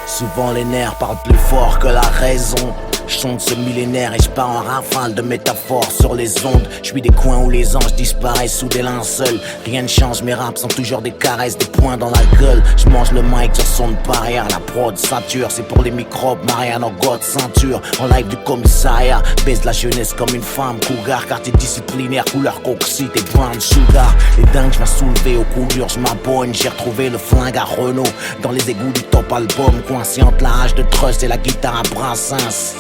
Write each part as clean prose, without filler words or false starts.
Souvent les nerfs parlent plus fort que la raison. Je sonde ce millénaire et je pars en rafale de métaphores sur les ondes. Je suis des coins où les anges disparaissent sous des linceuls. Rien ne change, mes raps sont toujours des caresses, des poings dans la gueule. Je mange le mic sur son barrière, la prod sature. C'est pour les microbes, Marianne en God ceinture. En live du commissariat, baise la jeunesse comme une femme. Cougar, quartier disciplinaire, couleur coxite et brown sugar. Les dingues, je m'ai soulevé au coup dur, je m'abonne. J'ai retrouvé le flingue à Renault dans les égouts du top album. Coincé entre la hache de trust et la guitare à Brassens.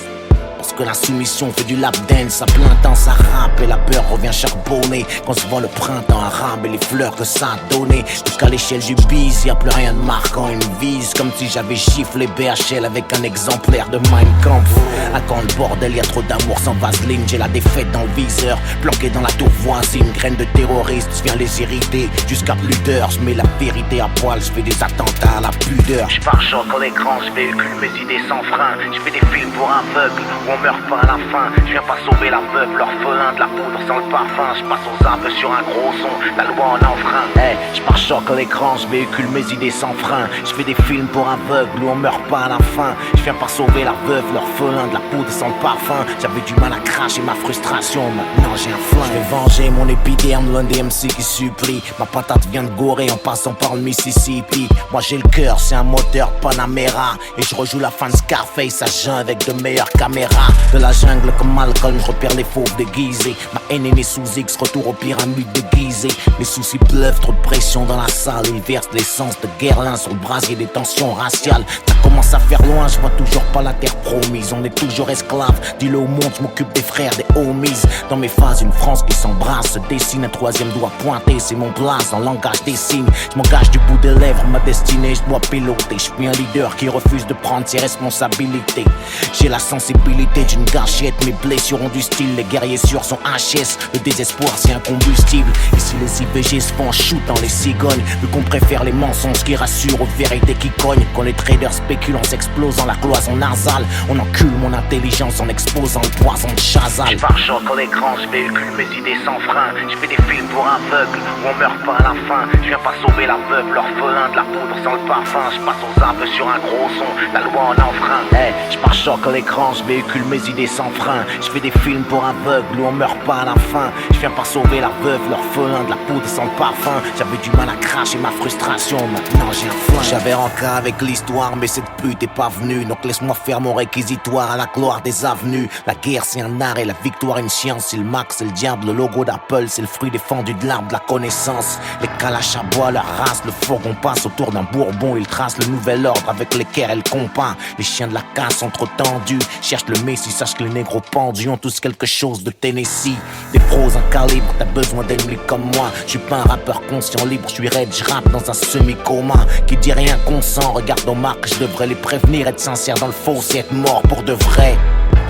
Parce que la soumission fait du lap dance à plein temps, ça rappe et la peur revient charbonner. Quand se voit le printemps arabe et les fleurs que ça a donné. Jusqu'à l'échelle du bise, y'a plus rien de marquant, une vise. Comme si j'avais giflé BHL avec un exemplaire de Mein Kampf. À quand le bordel, y'a trop d'amour sans vaseline. J'ai la défaite dans le viseur, planqué dans la tour voisine. Graine de terroriste, viens les irriter. Jusqu'à plus d'heures, je mets la vérité à poil. Je fais des attentats à la pudeur. Je pars choc à l'écran, je véhicule mes idées sans frein. Je fais des films pour aveugles on meurt pas à la fin, je viens pas sauver la veuve, l'orphelin de la poudre sans le parfum. Je passe aux arbres sur un gros son, la loi en enfreint. Hey, je pars choc à l'écran, je véhicule mes idées sans frein. Je fais des films pour aveugles où on meurt pas à la fin. Je viens pas sauver la veuve, l'orphelin de la poudre sans le parfum. J'avais du mal à cracher ma frustration, maintenant j'ai un flingue. Je vais venger mon épiderme, l'un des MC qui supplie. Ma patate vient de Gorée en passant par le Mississippi. Moi j'ai le cœur, c'est un moteur Panamera. Et je rejoue la fin de Scarface à jeun avec de meilleures caméras. De la jungle comme Malcolm, je repère les fauves déguisés. Ma haine est née sous X, retour aux pyramides déguisées. Les soucis pleuvent, trop de pression dans la salle. Ils versent l'essence de Guerlain sur le brasier des tensions raciales. Ça commence à faire loin, je vois toujours pas la terre promise. On est toujours esclaves, dis-le au monde, je m'occupe des frères, des homies. Dans mes phases, une France qui s'embrasse, se dessine, un troisième doigt pointé. C'est mon place dans le langage des signes. Je m'engage du bout des lèvres, ma destinée, je dois piloter. Je suis un leader qui refuse de prendre ses responsabilités. J'ai la sensibilité d'une gâchette, mes blessures ont du style. Les guerriers sûrs sont HS, le désespoir c'est un combustible. Ici les IVG se font en shoot dans les cigognes. Vu qu'on préfère les mensonges qui rassurent aux vérités qui cognent. Quand les traders spéculent en s'explosant la cloison nasale. On encule mon intelligence en exposant le poison de Chazal. Je pars choc à l'écran, je véhicule mes idées sans frein. Je fais des films pour aveugles où on meurt pas à la fin. Je viens pas sauver la veuve, l'orphelin de la poudre sans le parfum. Je passe aux arbres sur un gros son, la loi en enfreint. Hey, je pars choc à l'écran, je véhicule mes idées sans frein. Je fais des films pour aveugles où on meurt pas à la fin. Je viens pas sauver la veuve, l'orphelin de la poudre sans le parfum. J'avais du mal à cracher ma frustration, maintenant j'ai un flingue. J'avais encas avec l'histoire mais cette pute est pas venue. Donc laisse-moi faire mon réquisitoire à la gloire des avenues. La guerre c'est un art et la victoire une science. C'est le Mac, c'est le diable, le logo d'Apple. C'est le fruit défendu de l'arbre de la connaissance. Les calaches à bois, leur race, le fourgon passe autour d'un bourbon. Ils tracent le nouvel ordre avec lesquels elle combat. Les chiens de la casse sont trop tendus. Cherche le messie, sache que les négros pendus ont tous quelque chose de Tennessee. Des pros en calibre, t'as besoin d'ennemis comme moi. Je suis pas un rappeur conscient libre, je suis raide, je rappe dans un semi-coma. Qui dit rien consent, regarde nos marques, je devrais les prévenir. Être sincère dans le faux, c'est être mort pour de vrai.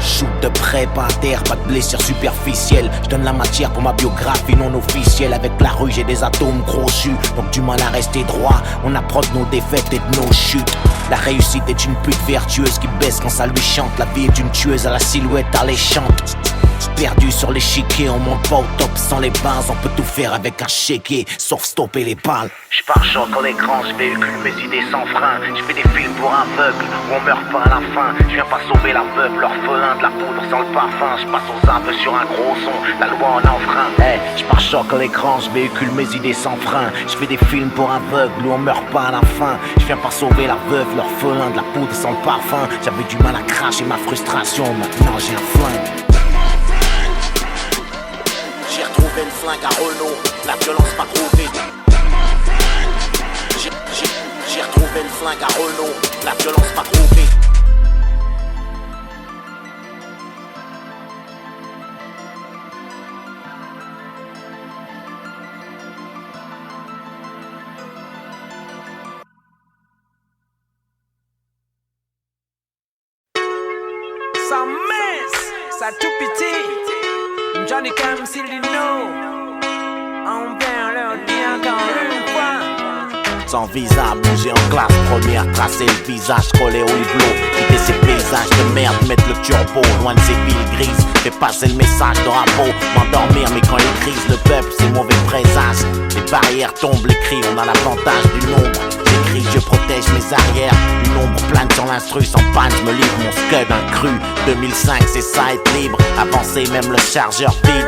Shoot de près, pas à terre, pas de blessure superficielle. Je donne la matière pour ma biographie non officielle. Avec la rue j'ai des atomes crochus, donc du mal à rester droit. On approche nos défaites et de nos chutes. La réussite est une pute vertueuse qui baisse quand ça lui chante. La vie est une tueuse à la silhouette alléchante. Perdu sur l'échiquier, on monte pas au top sans les bases. On peut tout faire avec un chéquier, sauf stopper les balles. Je pars choc à l'écran, je véhicule mes idées sans frein. Je fais des films pour aveugles où on meurt pas à la fin. Je viens pas sauver la veuve, l'orphelin de la poudre sans le parfum. Je passe aux arbres sur un gros son, la loi en enfreint. Hey, je pars choc à l'écran, je véhicule mes idées sans frein. Je fais des films pour aveugles où on meurt pas à la fin. Je viens pas sauver la veuve, l'orphelin de la poudre sans le parfum. J'avais du mal à cracher ma frustration, maintenant j'ai un flingue. J'ai retrouvé une flingue à Renault, la violence m'a trouvé. J'ai retrouvé une flingue à Renault, la violence m'a trouvé. Ça mince, ça tout petit. Johnny Cam s'il dit non, on vient leur dire encore une fois. sans visa, bouger en classe première, tracer le visage, coller au hublot, quitter ces paysages de merde, mettre le turbo, loin de ces villes grises, fais passer le message de Rambo, m'endormir, mais quand il crise le peuple, c'est mauvais présage, les barrières tombent, les cris, on a l'avantage du nombre, j'écris, je protège mes arrières, une ombre plane sur l'instru, sans panne, je me livre mon scud cru, 2005 c'est ça être libre, avancer même le chargeur vide.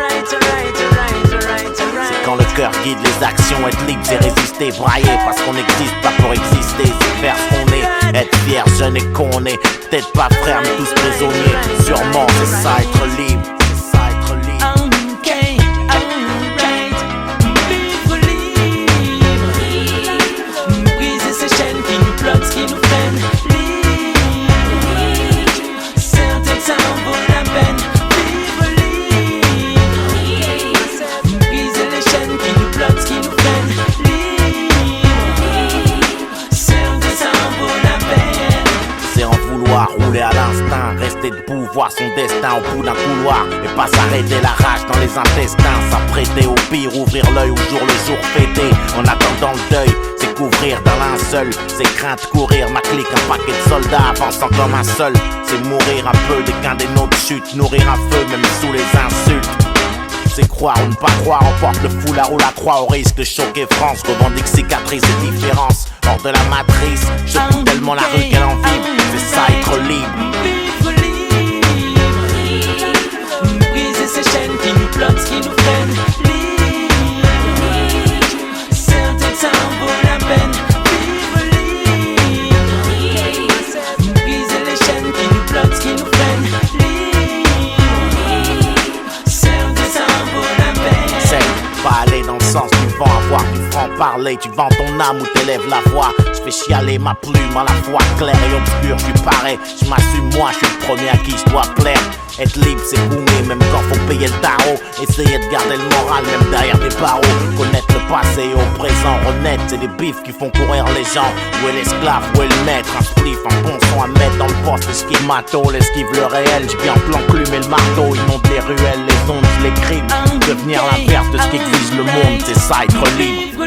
C'est quand le cœur guide les actions, être libre c'est résister, brailler parce qu'on n'existe pas pour exister, c'est faire ce qu'on est, être fier, jeune et qu'on est, peut-être pas frères mais tous prisonniers, sûrement c'est ça être libre, c'est ça être libre. Briser ces chaînes qui nous bloquent, qui nous prennent libre. Certains ça en vaut la peine. Vivre libre. Briser les chaînes qui nous bloquent, qui nous prennent libre. Certains ça en vaut la peine. C'est en vouloir rouler à l'instinct, rester debout, voir son destin au bout d'un couloir et pas s'arrêter la rage dans les intestins, s'apprêter au pire, ouvrir l'œil au jour le jour fêter, en attendant le deuil, c'est couvrir d'un linceul, c'est crainte courir, ma clique, un paquet de soldats avançant comme un seul, c'est mourir un peu dès qu'un des nôtres chute, nourrir un feu même sous les insultes. C'est croire ou ne pas croire, on porte le foulard ou la croix au risque de choquer France, revendique cicatrices et différences, hors de la matrice, je coupe tellement la rue qu'elle en vibre, c'est ça être libre. Vivre libre. Briser ces chaînes qui nous bloquent, qui nous prennent libre. Certains ça en vaut la peine. Vivre libre. Briser les chaînes qui nous bloquent, qui nous prennent libre. Certains ça en vaut la peine. C'est pas aller dans le sens du vent, avoir du franc-parler, tu vends ton âme ou t'élèves la voix. Je fais chialer ma plume à la fois claire et obscure, je parais, je m'assume moi, je suis le premier à qui je dois plaire. Être libre c'est boumer, même quand faut payer le tarot. Essayer de garder le moral, même derrière des barreaux. Connaître le passé et au présent, honnête, c'est des bifs qui font courir les gens. Où est l'esclave, où est le maître, un spliff, un bon son à mettre dans le poste. Esquive matos, l'esquive le réel, je viens l'enclume et le marteau. Inonde les ruelles, les ondes, je les crimes. Devenir l'inverse de ce qui exige le monde, c'est ça être libre.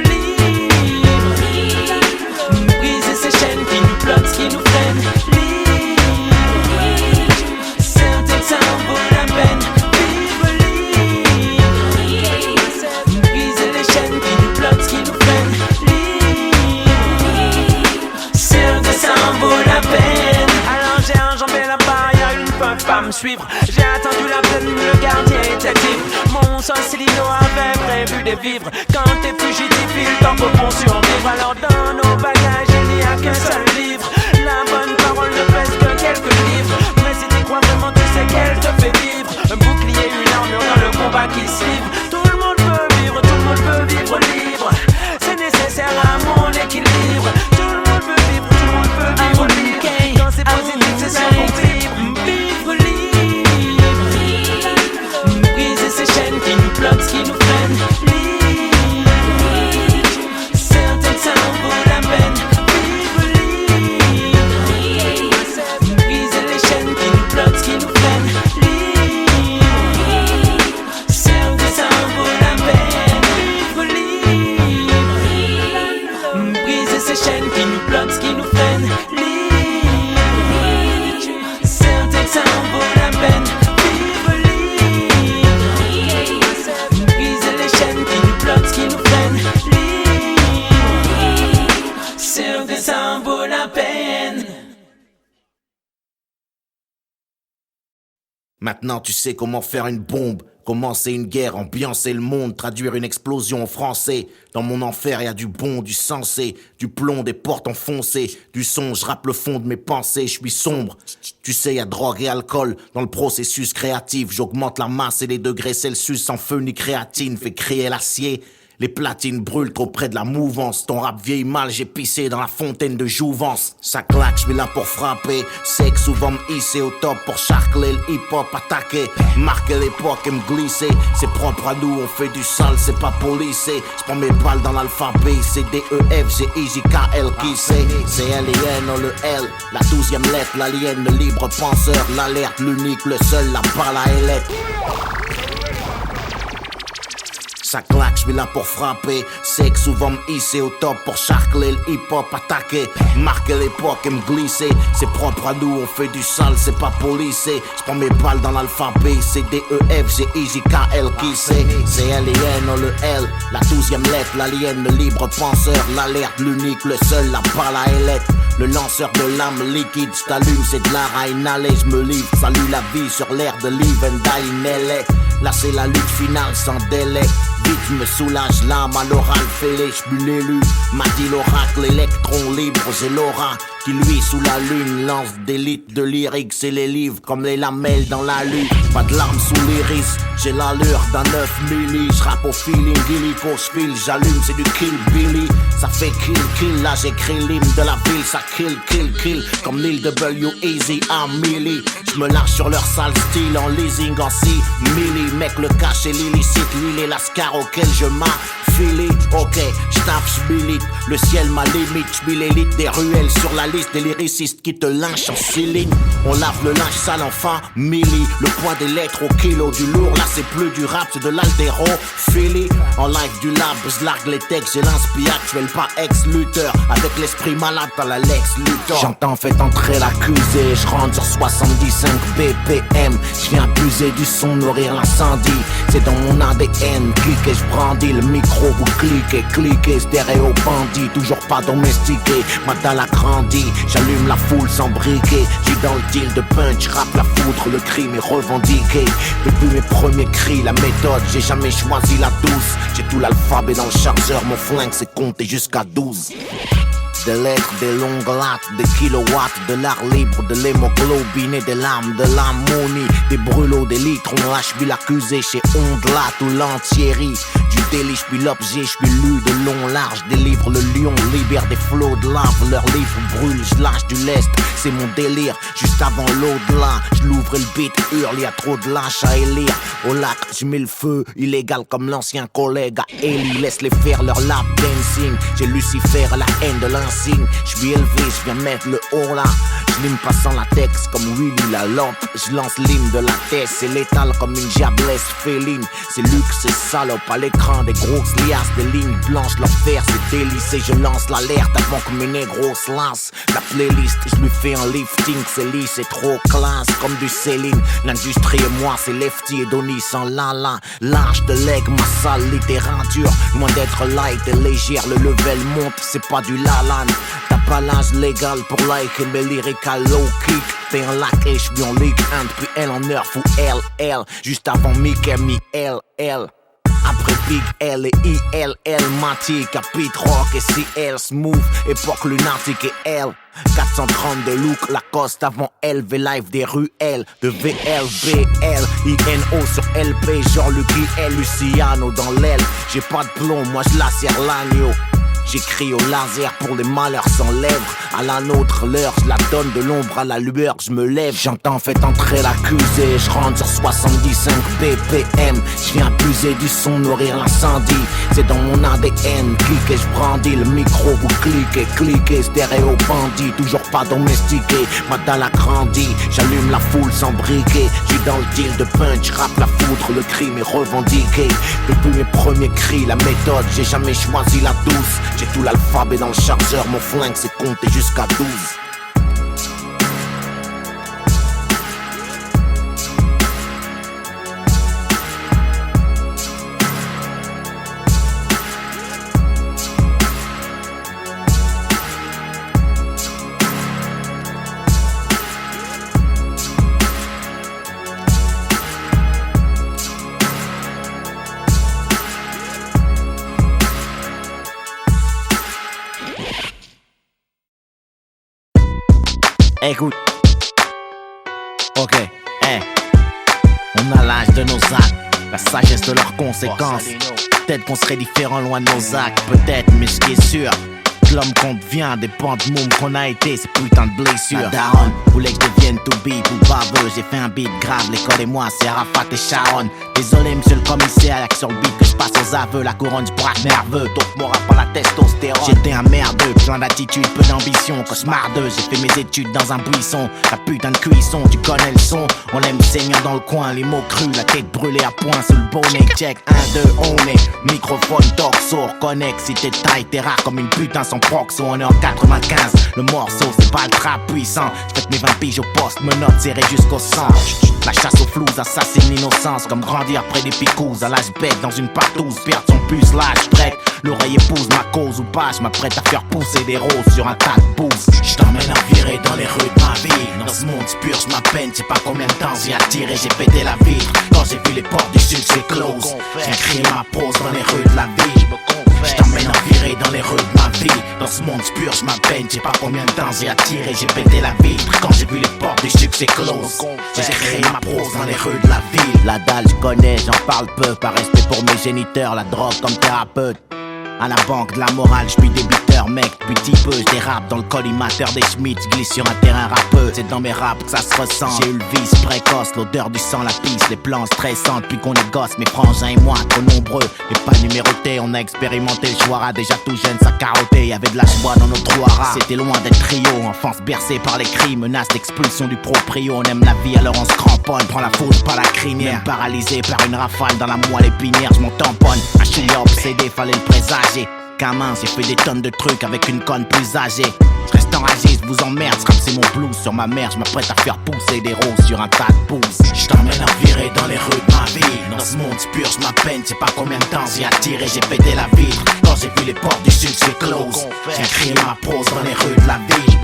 Briser ces chaînes qui nous bloquent, qui nous prennent libre. Certains ça en vaut la peine. Vivre libre. Briser les chaînes qui nous bloquent, qui nous prennent libre. Certains ça en vaut la peine. Alors j'ai enjambé la barrière, ils ne peuvent pas me suivre. J'ai attendu la peine, le gardien était libre. Mon Sorcellino avait prévu de vivre. Quand t'es fugitif, il t'en faut pour survivre. Alors dans nos bagages, il n'y a qu'un seul livre. La bonne parole ne pèse que quelques livres. Mais si tu crois vraiment, tu sais qu'elle te fait vivre. Un bouclier, une armure dans le combat qui se livre. Tout le monde peut vivre, tout le monde peut vivre libre. C'est nécessaire à mon équilibre. Tout le monde peut vivre, tout le monde peut vivre libre. Quand c'est positif, c'est sur mon libre. Vivre libre. Briser ces chaînes qui nous bloquent, qui nous prennent libre. Certains ça en vaut la peine. Vivre libre. Briser les chaînes qui nous bloquent, qui nous prennent libre. Certains ça en vaut la peine. Vivre libre. Briser ces chaînes qui nous bloquent, qui nous prennent libre. Certains ça en vaut la peine. Vivre libre. Briser les chaînes qui nous bloquent, qui nous prennent libre. Certains ça en vaut la peine. Maintenant tu sais comment faire une bombe, commencer une guerre, ambiancer le monde, traduire une explosion en français. Dans mon enfer y a du bon, du sensé, du plomb, des portes enfoncées, du son, je rappe le fond de mes pensées, je suis sombre. Tu sais y a drogue et alcool dans le processus créatif, j'augmente la masse et les degrés Celsius sans feu ni créatine, fait crier l'acier. Les platines brûlent trop près de la mouvance. Ton rap vieillit mal, j'ai pissé dans la fontaine de jouvence. Ça claque, j'suis là pour frapper. Sexe souvent me hisser au top pour charcler le hip-hop attaquer. Marquer l'époque et me glisser. C'est propre à nous, on fait du sale, c'est pas policé. J'prends mes balles dans l'alphabet. C'est D-E-F, G-I-J-K-L qui c'est. C'est L-I-N, le L. La 12e lettre, l'alien, le libre penseur. L'alerte, l'unique, le seul, la balle à lettre. ça claque, j'suis là pour frapper. C'est que souvent m'hisser au top pour charcler le hip-hop, attaquer, marquer l'époque et me glisser. C'est propre à nous, on fait du sale, c'est pas policé. J'prends mes balles dans l'alphabet, c'est D-E-F, G, I, J, K, L, qui c'est? C'est L-I-N, on le L, la 12e lettre, l'alien, le libre penseur, l'alerte, l'unique, le seul, la balle à ailette. Le lanceur de l'âme liquide, j't'allume, c'est de l'art à inhaler, j'me livre, salut la vie sur l'air de live and die in LA. Là c'est la lutte finale sans délai. Vite j'me soulage l'âme à l'oral fêlé, j'buis l'élu. M'a dit l'oracle, électron libre, j'ai l'aura qui lui sous la lune lance des litres de lyrics et les livres comme les lamelles dans la lune. Pas de larmes sous l'iris, j'ai l'allure d'un 9 milli. J'rappe au feeling, illico, j'file, j'allume, c'est du kill Billy. Ça fait kill, kill, là j'écris l'hymne de la ville. Ça kill, kill, kill, comme Lil W, Easy, à Millie. J'me lâche sur leur sale style en leasing en 6 milli. Mec, le cash et l'illicite, l'île et l'ascar auquel je m'affile. Ok, j'tape, j'milite, le ciel ma limite. J'mets l'élite des ruelles sur la liste des lyricistes qui te lynchent en céline. On lave le linge sale en famille. Le poids des lettres au kilo du lourd. Là c'est plus du rap, c'est de l'altéro Philly. En live du lab, j'largue les textes. J'ai l'inspire actuel, pas ex-lutteur. Avec l'esprit malade dans la Lex Luthor. J'entends fait entrer l'accusé. J'rentre sur 75 BPM. J'viens abuser du son, nourrir l'incendie. C'est dans mon ADN. Cliquez, j'brandis le micro. Vous cliquez, cliquez, stéréo bandit. Toujours pas domestiqué, ma dalle a grandi. J'allume la foule sans briquet. J'suis dans le deal de punch, rap la foudre, le crime est revendiqué. Depuis mes premiers cris, la méthode, j'ai jamais choisi la douce. J'ai tout l'alphabet dans le chargeur, mon flingue c'est compter jusqu'à 12. Des lettres, des longues lattes, des kilowatts, de l'art libre, de l'hémoglobine et des larmes, de l'ammonie, des brûlots, des litres. On lâche puis l'accusé chez Ondelat ou l'Antieri. Du délit, j'suis l'objet, j'suis lu de long large. Délivre le lion, libère des flots de lave. Leur livre brûle, j'lâche du lest, c'est mon délire. Juste avant l'au-delà, j'louvre le beat, hurle, y'a trop de lâches à élire. Au lac, j'mets le feu, illégal comme l'ancien collègue à Ellie. Laisse-les faire leur lap dancing. J'ai Lucifer à la haine de l'insigne. J'suis élevé, j'viens mettre le haut là. J'lime pas sans latex comme Willy la lampe. J'lance l'hymne de la tête, c'est létal comme une diablesse féline. C'est luxe, c'est salope à l'écran, des grosses liasses, des lignes blanches, leur faire c'est délice. Et je lance l'alerte avant que mes négros se lancent. La playlist, j'lui fais un lifting, c'est lisse, c'est trop classe comme du Céline. L'industrie et moi, c'est Lefty et Donny sans la. Lâche de leg, ma sale littérature dure. Loin d'être light et légère, le level monte, c'est pas du lalan. T'as pas l'âge légal pour liker mes lyriques à low kick. T'es un lac et j'suis en Ligue 1 depuis L en Nerf ou LL. Juste avant Mickey, Mi-L-L. Après Big L et ILL, Mati, Capit Rock et CL, Smooth, époque lunatique et L. 430 de Look, Lacoste avant LV Live des ruelles de VLBL, INO sur LP, genre Lucky L, Luciano dans l'aile. J'ai pas de plomb, moi j'lacère l'agneau. J'écris au laser pour les malheurs sans lèvres. À la nôtre l'heure, je la donne de l'ombre à la lueur, je me lève. J'entends fait entrer l'accusé, je rentre sur 75 BPM. Je viens abuser du son, nourrir l'incendie. C'est dans mon ADN, cliquez, je brandis le micro, vous cliquez, cliquez, stéréo bandit. Toujours pas domestiqué, ma dalle a grandi. J'allume la foule sans briquet. J'suis dans le deal de punch, rap la foudre, le crime est revendiqué. Depuis mes premiers cris, la méthode, j'ai jamais choisi la douce. J'ai tout l'alphabet dans le chargeur, mon flingue c'est compter jusqu'à 12. Écoute, ok, on a l'âge de nos actes, la sagesse de leurs conséquences. Peut-être qu'on serait différent loin de nos actes, peut-être, mais ce qui est sûr, que l'homme qu'on devient dépend du monde qu'on a été, ces putains de blessures. Ma daronne voulait que je devienne viennent to beat ou baveux. J'ai fait un beat grave, l'école et moi c'est Arafat et Sharon. Désolé monsieur le commissaire, y'a que sur le beat que je passe aux aveux. La couronne du braque nerveux, donc mon rap à la testostérone. J'étais un merdeux, plein d'attitude, peu d'ambition, cauchemardeux. J'ai fait mes études dans un buisson, la putain de cuisson, tu connais le son. On aime saignant dans le coin, les mots crus, la tête brûlée à point sous le bonnet. Check, 1, 2, on est microphone, torso, reconnecte. Si t'es taille, t'es rare comme une putain sans proxo. On est en 95, le morceau c'est pas le trap puissant. J'fais mes 20 piges au poste, me note serré jusqu'au sang. La chasse aux flous assassine l'innocence, comme grandir près des picous. À l'âge bête dans une partouze, perdre son puce, l'âge prête. L'oreille épouse ma cause ou pas, j'm'apprête à faire pousser des roses sur un tas de bouse. J't'emmène à virer dans les rues de ma vie. Dans ce monde purge ma peine, j'ai pas combien de temps j'y attiré, j'ai pété la vitre. Quand j'ai vu les portes du succès close, j'ai crié ma prose dans les rues de la vie. J't'emmène à virer dans les rues de ma vie. Dans ce monde purge ma peine, j'ai pas combien de temps j'ai attiré, j'ai pété la vitre. Quand j'ai vu les portes du succès close, j'ai créé ma prose dans les rues de la ville. La dalle j'connais, j'en parle peu, par respect pour mes géniteurs, la drogue comme thérapeute. À la banque de la morale, j'suis débiteur, mec, depuis petit peu, j'dérape dans le collimateur des Schmitt, j'glisse sur un terrain rappeux, c'est dans mes raps que ça se ressent. J'ai eu le vice précoce, l'odeur du sang, la piste, les plans stressants, depuis qu'on est gosse, mes frangins et moi, trop nombreux, et pas numérotés, on a expérimenté le choix, déjà tout jeune, ça carottait, y'avait de la joie dans nos trous à rats. C'était loin d'être trio, enfance bercée par les cris, menace d'expulsion du proprio, on aime la vie alors on se cramponne, prend la foudre par la crinière, même paralysé par une rafale dans la moelle épinière, j'm'en tamponne, un chouïa obsédé, fallait le présager. Gamin, j'ai fait des tonnes de trucs avec une conne plus âgée. J'reste enragé, j'vous emmerde, c'est mon blues sur ma mère, j'm'apprête à faire pousser des roses sur un tas de pouces. J't'emmène à virer dans les rues de ma vie. Dans ce monde purge ma peine, j'ai pas combien de temps j'y attiré, j'ai pété la vitre. Quand j'ai vu les portes du succès close, j'ai crié ma prose dans les rues de la vie.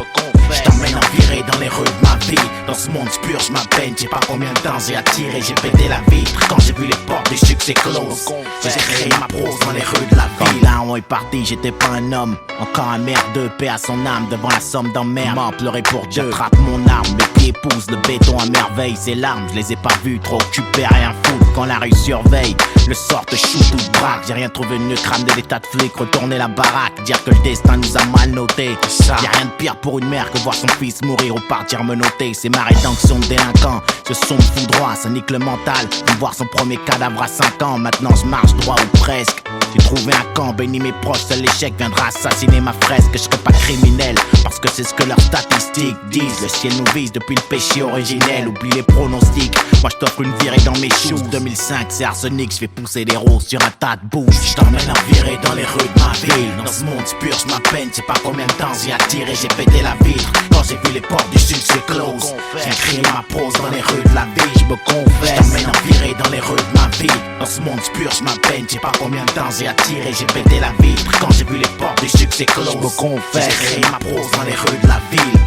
J't'emmène à virer dans les rues de ma vie. Dans ce monde purge ma peine, j'ai pas combien de temps j'ai attiré, j'ai pété la vitre. Quand j'ai vu les portes du succès close, j'ai créé ma prose dans les rues de la vie. Là on est parti, j'étais pas un homme, encore un merdeux, paix à son âme devant la somme d'emmerde. Mort pleurer pour Dieu, j'attrape mon arme, mes pieds poussent le béton à merveille. Ses larmes, je les ai pas vues, trop occupé à rien foutre quand la rue surveille. Le sort te shoot ou te braque, j'ai rien trouvé de mieux que ramener des tas de flics, retourner la baraque, dire que le destin nous a mal noté. Y'a rien de pire pour une mère que voir son fils mourir ou partir me noter. C'est ma rédemption de délinquant, ce son me fout droit, ça nique le mental. De voir son premier cadavre à 5 ans, maintenant je marche droit ou presque. J'ai trouvé un camp, béni mes proches, seul l'échec viendra assassiner ma fresque. Je serai pas criminel, parce que c'est ce que leurs statistiques disent. Le ciel nous vise depuis le péché originel, oublie les pronostics. Moi je t'offre une virée dans mes shoes. 2005 c'est arsenic, je fais pousser des roses sur un tas de bouches. Je t'emmène à virer dans les rues de ma ville. Dans ce monde purge ma peine, j'ai pas combien de temps j'ai attiré, j'ai pété la vitre. Quand j'ai vu les portes du succès close, j'ai crié ma prose dans les rues de la vie. Je me confesse, je t'emmène à virer dans les rues de ma vie. Dans ce monde purge ma peine, j'ai pas combien de temps j'ai attiré, j'ai pété la vitre. Quand j'ai vu les portes du succès close, je me confesse, j'ai créé ma prose dans les rues de la ville.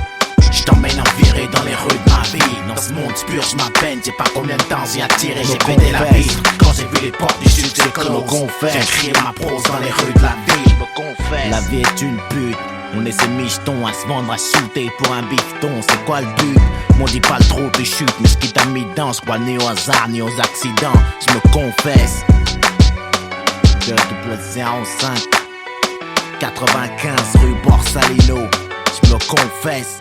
Je t'emmène à virer dans les rues de ma vie. Dans ce monde purge ma peine, j'ai pas combien de temps j'ai attiré, j'ai pété la vitre. Quand j'ai vu les portes du succès close, j'ai créé ma prose dans les rues de la ville. La vie est une pute, on est ces michetons à se vendre, à shooter pour un bifton. C'est quoi le but? M'on dit pas le trop de chute, mais ce qui t'a mis dedans, j'crois ni au hasard ni aux accidents. Je me confesse. 205 95 rue Borsalino, je me confesse.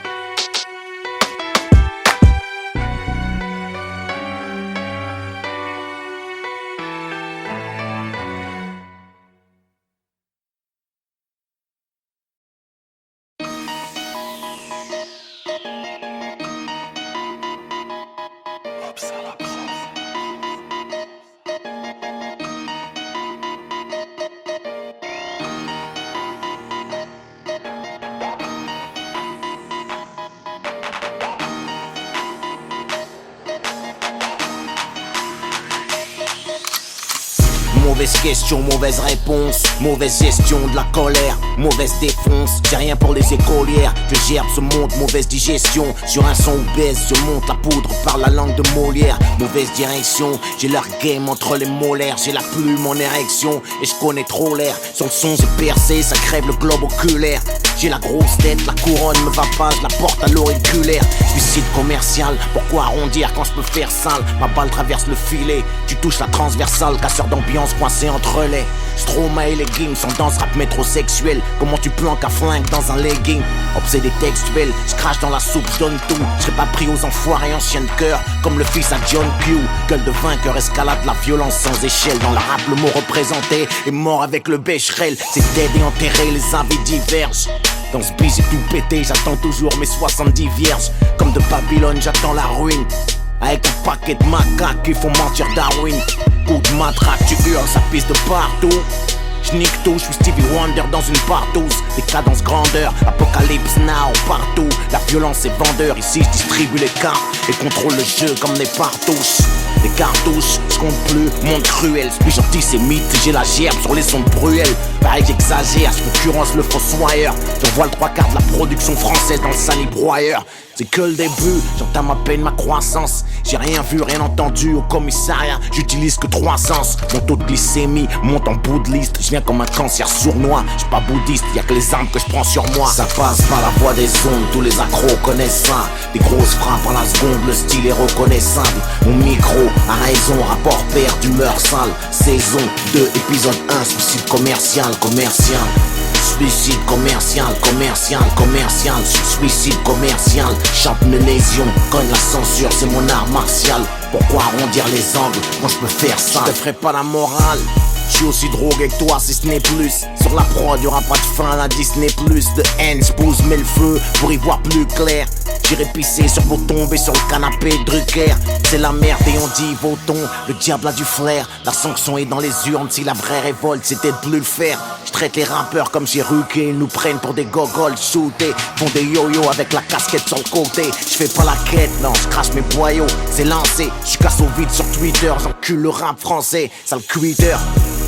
Mauvaise question, mauvaise réponse, mauvaise gestion de la colère, mauvaise défonce. J'ai rien pour les écolières, je gerbe ce monde, mauvaise digestion. Sur un son obèse, je monte la poudre par la langue de Molière. Mauvaise direction, j'ai leur game entre les molaires. J'ai la plume en érection et je connais trop l'air. Sur le son j'ai percé, ça crève le globe oculaire. J'ai la grosse tête, la couronne me va pas, je la porte à l'auriculaire. Suicide commercial, pourquoi arrondir quand je peux faire sale? Ma balle traverse le filet, tu touches la transversale, casseur d'ambiance coincé entre les. Stroma et leggings, sans danse rap métrosexuel. Comment tu planques un flingue dans un legging? Obsédé textuel, j'crache dans la soupe, j'donne tout. J'serais pas pris aux enfoirés anciens de cœur, comme le fils à John Q. Gueule de vainqueur, escalade la violence sans échelle. Dans le rap, le mot représenté est mort avec le bécherel. C'est dead et enterré, les avis divergent. Dans ce bis j'ai tout pété, j'attends toujours mes 70 vierges. Comme de Babylone, j'attends la ruine. Avec un paquet de macaques qui font mentir Darwin. Coup de matraque, tu hurles, ça pisse de partout. J'nique tout, j'suis Stevie Wonder dans une partouze. Des cadences grandeur, apocalypse now partout. La violence est vendeur, ici j'distribue les cartes et contrôle le jeu comme des partouches. Des cartouches, j'compte plus, monde cruel. J'suis antisémite, j'ai la gerbe sur les sons de Bruel. Pareil j'exagère, j'concurrence le fossoyeur. J'envoie le 3/4 de la production française dans le salibroyeur. C'est que le début, j'entame à peine ma croissance. J'ai rien vu, rien entendu au commissariat. J'utilise que 3 sens. Mon taux de glycémie monte en bout de liste. J'viens comme un cancer sournois. J'suis pas bouddhiste, y'a que les armes que j'prends sur moi. Ça passe par la voix des ondes, tous les accros connaissent ça. Des grosses frappes à la seconde, le style est reconnaissable. Mon micro a raison, rapport père d'humeur sale. Saison 2, épisode 1, suicide commercial. Suicide commercial, suicide commercial. Chante mes lésions, cogne la censure, c'est mon art martial. Pourquoi arrondir les angles quand je peux faire ça? Je te ferai pas la morale. Je suis aussi drogué que toi si ce n'est plus. Sur la prod y'aura pas de fin à la Disney+. De haine j'pousse mets le feu pour y voir plus clair. J'irai pisser sur vos tombes et sur le canapé Drucker. C'est la merde et on dit votons. Le diable a du flair. La sanction est dans les urnes. Si la vraie révolte c'était de plus le faire. Je traite les rappeurs comme j'ai ruqué. Ils nous prennent pour des gogoles shootés. Font des yo-yo avec la casquette sur le côté. Je fais pas la quête, non, je crache mes boyaux. C'est lancé, je casse au vide sur Twitter. J'encule le rap français, sale quitter.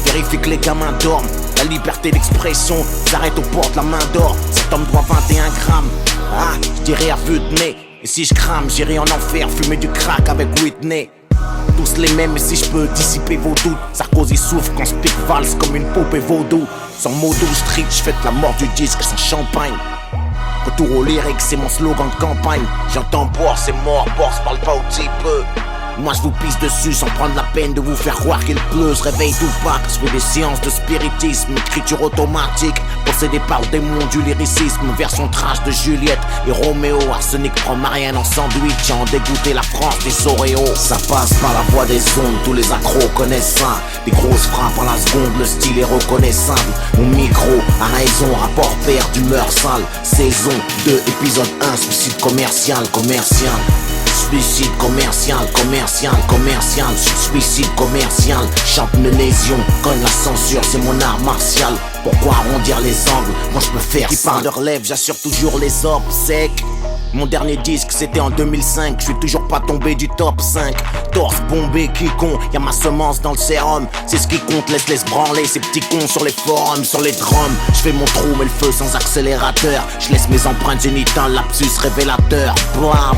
Vérifie que les gamins dorment. La liberté d'expression s'arrête aux portes, la main d'or. Cet homme doit 21 grammes. Ah, je dirais à vue de nez. Et si je crame, j'irai en enfer fumer du crack avec Whitney. Tous les mêmes, et si je peux dissiper vos doutes. Sarkozy souffre quand je pique valse comme une poupée vaudou. Sans modo street, je fête la mort du disque sans champagne. Retour au lyrique, c'est mon slogan de campagne. J'entends boire, c'est mort, Bourse parle pas au petit peu. Moi je vous pisse dessus sans prendre la peine de vous faire croire qu'il pleut. Je réveille Tupac, je fais des séances de spiritisme. Écriture automatique, possédé par le démon du lyricisme. Version trash de Juliette et Roméo. Arsenic prend Marianne en sandwich, en dégoûté la France des Oreos. Ça passe par la voix des ondes, tous les accros connaissent ça. Des grosses frappes à la seconde, le style est reconnaissable. Mon micro a raison, rapport père d'humeur sale. Saison 2, épisode 1, suicide commercial. Suicide commercial, suicide commercial. Chante mes lésions, cogne la censure, c'est mon art martial. Pourquoi arrondir les angles quand je peux faire ça? Qui parle de relève, j'assure toujours les orbes secs. Mon dernier disque c'était en 2005. Je suis toujours pas tombé du top 5. Torse bombé, quiconque, y'a ma semence dans le sérum. C'est ce qui compte, laisse branler ces petits cons sur les forums, sur les drums. Je fais mon trou mais le feu sans accélérateur. Je laisse mes empreintes génitales, lapsus révélateur. Bois,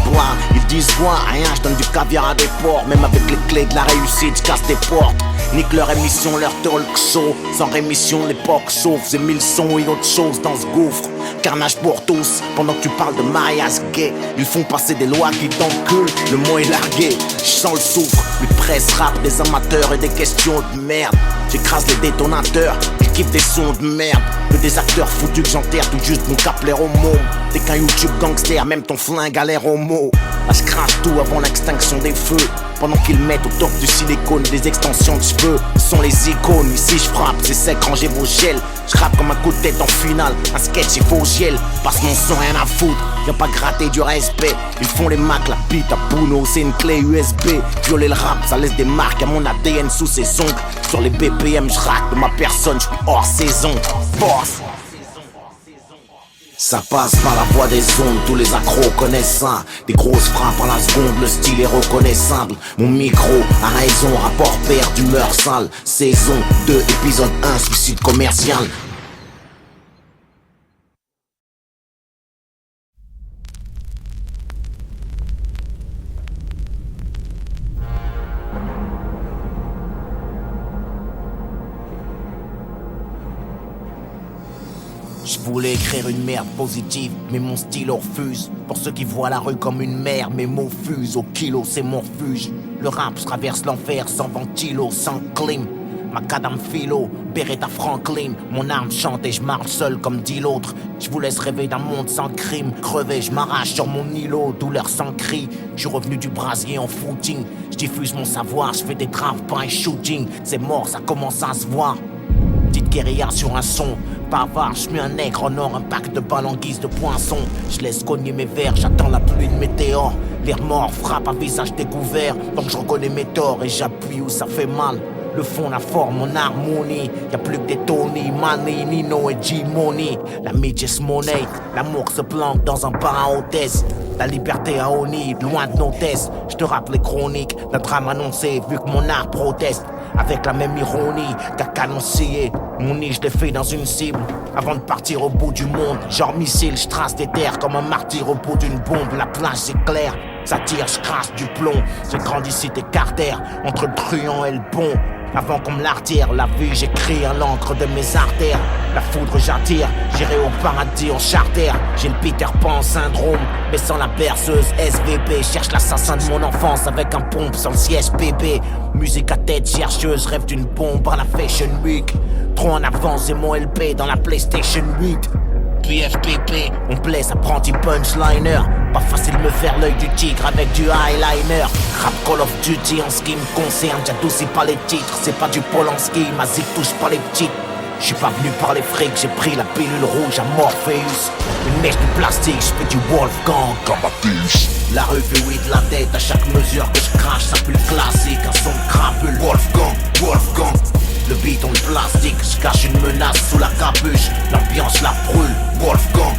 ils disent quoi? Rien, je donne du caviar à des porcs. Même avec les clés de la réussite, je casse des portes. Nique leur émission, leur talk show. Sans rémission, l'époque sauf. J'ai 1000 sons et autre chose dans ce gouffre. Carnage pour tous, pendant que tu parles de mariage gay. Ils font passer des lois qui t'enculent, le mot est largué. Je sens le soufre, une presse rap, des amateurs et des questions de merde. J'écrase les détonateurs, ils kiffent des sons de merde. Que des acteurs foutus que j'enterre tout juste mon cap l'air au mot. T'es qu'un YouTube gangster, même ton flingue a l'air homo. Là je crache tout avant l'extinction des feux. Pendant qu'ils mettent au top du silicone des extensions de cheveux. Ce sont les icônes, ici je frappe, c'est sec, rangez vos gels. Je rappe comme un coup de tête en finale, un sketch il faut gel. Parce qu'on sent rien à foutre, viens pas gratter du respect. Ils font les macs, la bite à Puno, c'est une clé USB. Violer le rap, ça laisse des marques à mon ADN sous ses ongles. Sur les BPM, je rappe de ma personne, je suis hors saison. Force. Ça passe par la voix des ondes, tous les accros connaissent ça. Des grosses frappes à la seconde, le style est reconnaissable. Mon micro a raison, rapport père d'humeur sale. Saison 2, épisode 1, suicide commercial. Je voulais écrire une merde positive, mais mon style refuse. Pour ceux qui voient la rue comme une mer, mes mots fusent. Au kilo, c'est mon refuge. Le rap traverse l'enfer sans ventilo, sans clim. macadam philo, Beretta Franklin. Mon arme chante et je marche seul comme dit l'autre. Je vous laisse rêver d'un monde sans crime. Crevé, je m'arrache sur mon îlot, douleur sans cri. Je suis revenu du brasier en footing. Je diffuse mon savoir, je fais des traves, pas un shooting. C'est mort, ça commence à se voir. Petite guérilla sur un son, bavard, je suis un nègre en or, un pack de balles en guise de poinçon. Je laisse cogner mes verres, j'attends la pluie de météores. Les remords frappent à visage découvert, donc je reconnais mes torts et j'appuie où ça fait mal. Le fond, la forme, mon harmonie. Y'a plus que des Tony, Manny, Nino et G-Money. La midget's money, l'amour se planque dans un bar à hôtesse. La liberté à Oni, loin de nos tests. Je te rappelle les chroniques, notre âme annoncée, vu que mon art proteste. Avec la même ironie qu'à canoncier. Mon nid, je l'ai fait dans une cible. Avant de partir au bout du monde, genre missile, je trace des terres comme un martyr au bout d'une bombe. La plage s'éclaire, ça tire, je crache du plomb. J'ai grandi cité Carter, entre le truand et le bon. Avant qu'on me l'artère, la vie j'écris à l'encre de mes artères. La foudre j'attire, j'irai au paradis en charter. J'ai le Peter Pan syndrome, mais sans la perceuse SVP. Cherche l'assassin de mon enfance avec un pompe sans le siège bébé. Musique à tête chercheuse, rêve d'une bombe à la Fashion Week. Trop en avance et mon LP dans la PlayStation 8. PFPP, on blesse apprenti punchliner. Pas facile de me faire l'œil du tigre avec du eyeliner. Rap Call of Duty en ce qui me concerne, j'adoucis pas les titres, c'est pas du Polanski, ma zik touche pas les petites. J'suis pas venu par les frics, j'ai pris la pilule rouge à Morpheus. Une mèche de plastique, j'fais du Wolfgang Amadeus. La rue fait oui de la tête à chaque mesure que je crache, ça pue le classique, un son de crapule. Wolfgang. Le beat en plastique, je cache une menace sous la capuche. L'ambiance la brûle, Wolfgang.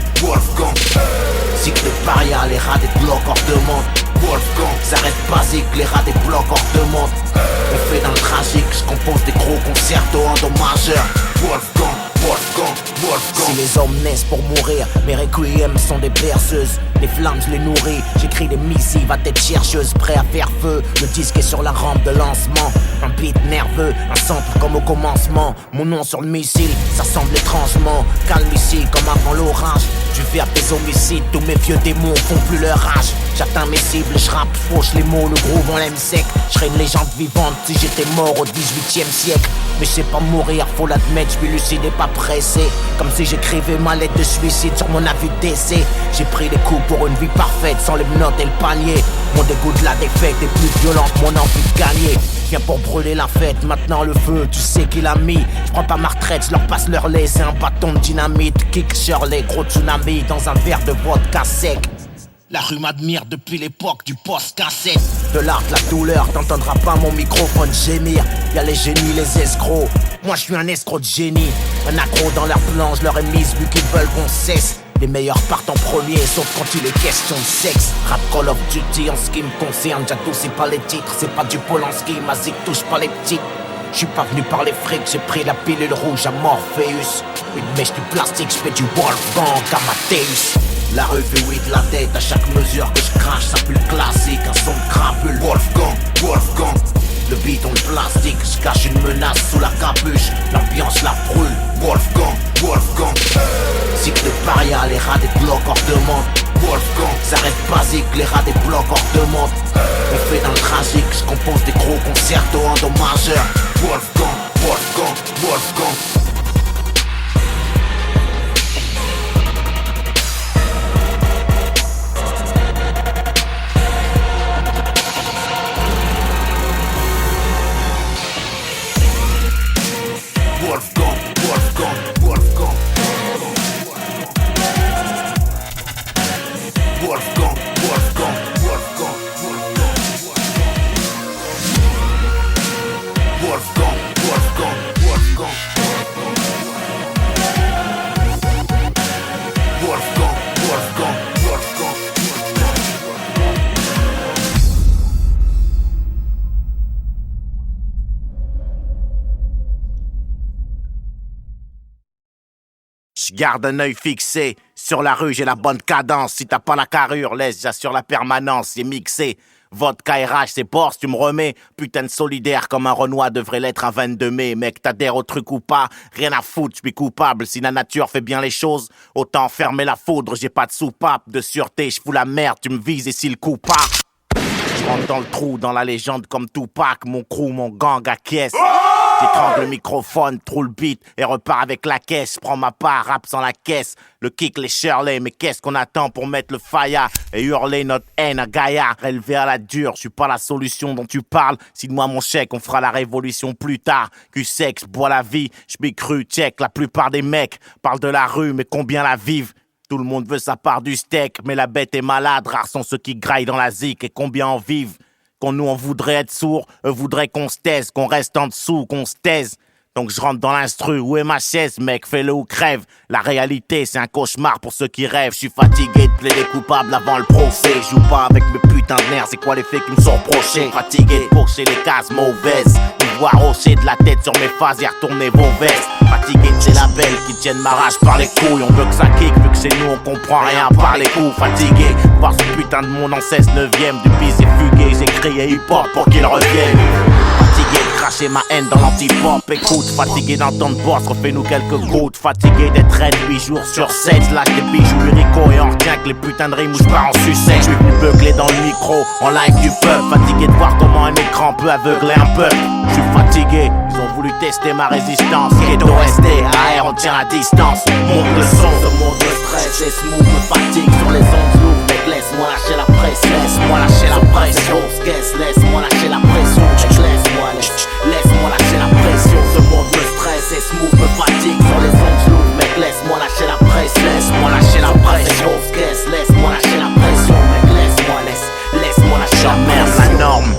Cycle de paria, les rats des blocs hors demande. Wolfgang, ça reste basique, les rats des blocs hors demande. On fait dans le tragique, je compose des gros concertos endommageurs. Wolfgang. Si les hommes naissent pour mourir, mes requiem sont des berceuses. Les flammes je les nourris, j'écris des missives à tête chercheuse, prêt à faire feu. Le disque est sur la rampe de lancement. Un beat nerveux, un sample comme au commencement. Mon nom sur le missile, ça semble étrangement calme ici comme avant l'orage. Tu verbe des homicides, tous mes vieux démons font plus leur rage. J'atteins mes cibles, je rappe, fauche les mots, le groove on l'aime sec. Je serais une légende vivante si j'étais mort au 18e siècle. Mais je sais pas mourir, faut l'admettre, je suis lucide et pas pressé. Comme si j'écrivais ma lettre de suicide sur mon avis de décès. J'ai pris des coups pour une vie parfaite, sans les menottes et le panier. Mon dégoût de la défaite est plus violent que mon envie de gagner. Viens pour brûler la fête, maintenant le feu, tu sais qui l'a mis. Je prends pas ma retraite, je leur passe leur lait, c'est un bâton de dynamite. Kick Shirley, gros tsunami dans un verre de vodka sec. La rue m'admire depuis l'époque du post-cassette. De l'art, la douleur, t'entendras pas mon microphone gémir. Y'a les génies, les escrocs. Moi je suis un escroc de génie. Un accro dans leur plan, je leur ai mise vu qu'ils veulent qu'on cesse. Les meilleurs partent en premier, sauf quand il est question de sexe. Rap Call of Duty en ce qui me concerne, j'adoucis pas les titres. C'est pas du Polanski, ma zik touche pas les petites. J'suis pas venu par les frics, j'ai pris la pilule rouge à Morpheus. Une mèche du plastique, j'fais du Wolfgang Amadeus. La rue fait oui de la tête à chaque mesure que je crache, ça pue le classique, un son de crapule. Wolfgang. Le beat en plastique, je cache une menace sous la capuche. L'ambiance la brûle, Wolfgang. Cycle de paria, les rats des blocs hors demande. Wolfgang, ça reste basique, les rats des blocs hors demande. On fait dans le tragique, je compose des gros concertos endommageurs. Wolfgang. Garde un œil fixé, sur la rue j'ai la bonne cadence. Si t'as pas la carrure, laisse, j'assure la permanence, c'est mixé. Vodka RH, c'est Porsche, tu me remets. Putain de solidaire comme un Renoir devrait l'être un 22 mai. Mec, t'adhères au truc ou pas, rien à foutre, j'suis coupable. Si la nature fait bien les choses, autant fermer la foudre. J'ai pas de soupape, de sûreté, j'fous la merde, tu me vises et si le coup part. J'rentre dans le trou, dans la légende comme Tupac. Mon crew, mon gang acquiesce. J'étrangle le microphone, trou le beat et repars avec la caisse. Prends ma part, rap sans la caisse. Le kick, les Shirley, mais qu'est-ce qu'on attend pour mettre le faya et hurler notre haine à Gaillard? Élevé à la dure, je suis pas la solution dont tu parles. Signe-moi mon chèque, on fera la révolution plus tard. Q-sex, bois la vie, j'b'ai cru, check. La plupart des mecs parlent de la rue, mais combien la vivent? Tout le monde veut sa part du steak, mais la bête est malade. Rares sont ceux qui graillent dans la zik et combien en vivent? Qu'on nous, on voudrait être sourds, eux voudraient qu'on se taise, qu'on reste en dessous, qu'on se taise. Donc je rentre dans l'instru, où est ma chaise, mec, fais-le ou crève. La réalité, c'est un cauchemar pour ceux qui rêvent. Je suis fatigué de plaider coupable avant le procès. Je joue pas avec mes putains de nerfs, c'est quoi les faits qui me sont reprochés? Fatigué de pocher les cases mauvaises. Vous voir hocher de la tête sur mes phases et retourner vos vestes. Fatigué de ces labels qui tiennent ma rage par les couilles. On veut que ça kick, vu que c'est nous, on comprend rien par les coups. Fatigué, voir ce putain de monde en 16/9ème. Depuis c'est fugué, j'ai crié hip-hop pour qu'il revienne. Fatigué de cracher ma haine dans l'anti-pop. Écoute, fatigué d'entendre boss, refais-nous quelques gouttes. Fatigué d'être raide 8 jours sur 7. Lâche des bijoux lyrico et on retient que les putains de rimes où je pars en sucette. Je suis venu beugler dans le micro, en live du peuple. Fatigué de voir comment un écran peut aveugler un peuple. Je suis fatigué, ils ont voulu tester ma résistance. Ghetto ST, AR, on tient à distance. Monte le son, ce monde me stresse et smooth me fatigue. Sur les ondes lourdes, mec, laisse-moi lâcher la pression. Laisse-moi lâcher la pression. Laisse-moi lâcher la pression. Laisse-moi lâcher la pression. Ce monde me stresse et smooth me fatigue. Sur les ondes lourdes, mec, laisse-moi lâcher la pression. Laisse-moi lâcher la pression. Laisse-moi lâcher la pression, mec, laisse-moi lâcher la pression. J'emmerde la norme.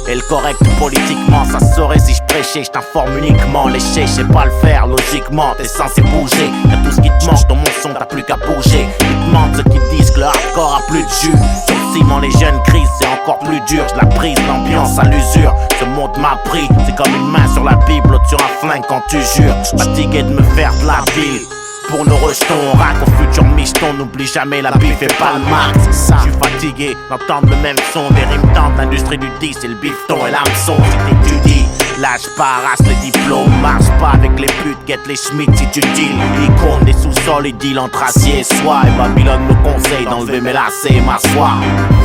Et le correct politiquement, ça saurait si je prêchais, je t'informe uniquement. Lécher, je sais pas le faire, logiquement, t'es censé bouger. Y'a tout ce qui te manque dans mon son, t'as plus qu'à bouger. Ils te mentent ceux qui disent que le hardcore a plus de jus. Sur le ciment, les jeunes crisent, c'est encore plus dur. Je la prise, l'ambiance à l'usure. Ce monde m'a pris, c'est comme une main sur la Bible, l'autre sur un flingue quand tu jures. Fatigué de me faire de la ville. Pour nos rejetons, on rack au futur micheton. N'oublie jamais la bif et pas le max. Je suis fatigué d'entendre le même son. Des rimes tendent, l'industrie du 10 et le bifton et l'hameçon. Si t'étudies, lâche pas, arrache les diplômes. Marche pas avec les putes, guette les schmitts si tu deals. Icône des sous-sols, ils deal entre acier et soie. Et Babylone me conseille d'enlever mes lacets et m'asseoir.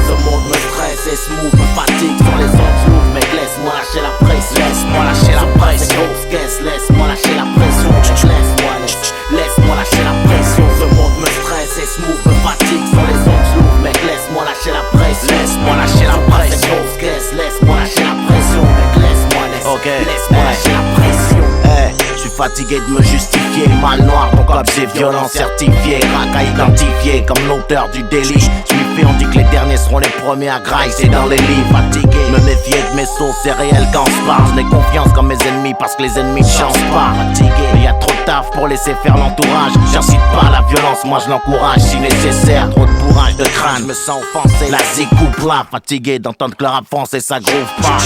Ce monde me stresse et smooth me fatigue. Sur les ondes lourdes, mec, laisse-moi lâcher la pression. Laisse-moi lâcher la pression. Laisse-moi lâcher la pression. Laisse-moi lâcher la pression. Ce monde me stresse et smooth me fatigue. Sur les ondes lourdes, mec, laisse-moi lâcher la pression. Laisse-moi lâcher la pression. Laisse-moi lâcher la pression, mec, laisse-moi lâcher la pression. Je suis fatigué de me justifier. Mal noir, mon cop c'est violent certifié. Crack à identifier comme l'auteur du délit. Je m'y fais, on dit que les derniers seront les premiers à grailler. C'est dans les livres. Fatigué, me méfier de mes sauts, c'est réel quand je parle. Je n'ai confiance comme mes ennemis parce que les ennemis ne changent pas. Fatigué, mais y a trop de taf pour laisser faire l'entourage. J'incite pas à la violence, moi je l'encourage si nécessaire. Trop de bourrage de crâne, je me sens offensé. La zig coupe là, fatigué d'entendre que le rap français ça groove pas.